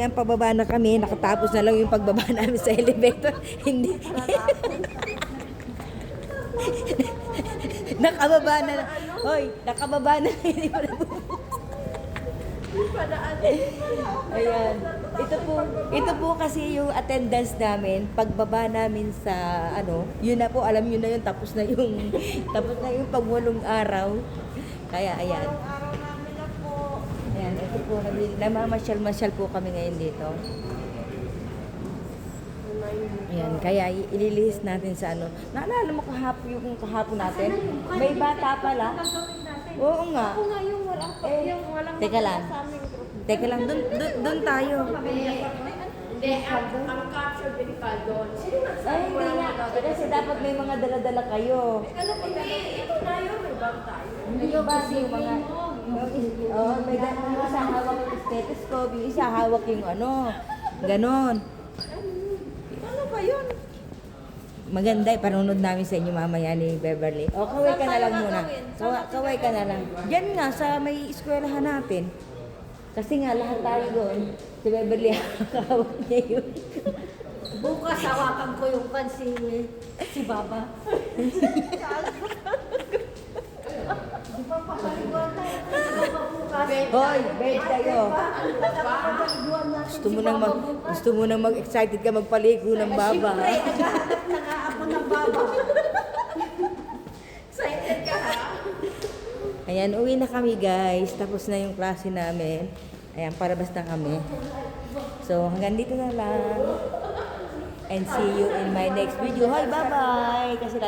yan, pababa na kami. Nakatapos na lang yung pagbaba namin sa elevator. Hindi. Nakababa na. Hoy, nakababa na. Hindi pa Ayan. Ito po kasi yung attendance namin, pagbaba namin sa yun na po, alam yun na yun, tapos na yung pagwalong araw. Kaya ayan. Ayan, ito po, namamasyal-masyal po kami ngayon dito. Ayan, kaya ililihis natin sa Naalala mo kahapon natin? May bata pala. Oo nga. Oo nga, yung walang Teka lang. sa aming group. Teka lang, dun tayo. Hindi, ang capture medical doon. Sino Ay, hindi nga. Kasi dapat may mga dala-dala kayo. Ito tayo, may bag tayo. Yung basi, yung mga... may isa hawak yung stethoscope, yung isa hawak yung ganon. Ano ba yun? Maganda panunod namin sa inyo mamaya ni Beverly. O, kaway ka na lang muna. Kaway ka na lang. Diyan nga, sa may eskwelahan natin. Kasi nga, lahat tayo doon. Si Beverly, hawak niya yun. Bukas hawakan ko yung si Baba. Di ba papaliguan tayo? Hoy, bait kayo. Gusto mo nang mag-excited ka magpaligo ng baba. Siyempre, naghahanap na nga ako ng Baba. Excited ka ha? Ayan, uwi na kami guys. Tapos na yung klase namin. Ayan, parabas na kami. So, hanggang dito na lang. And see you in my next video. Hoy, bye-bye! Kasi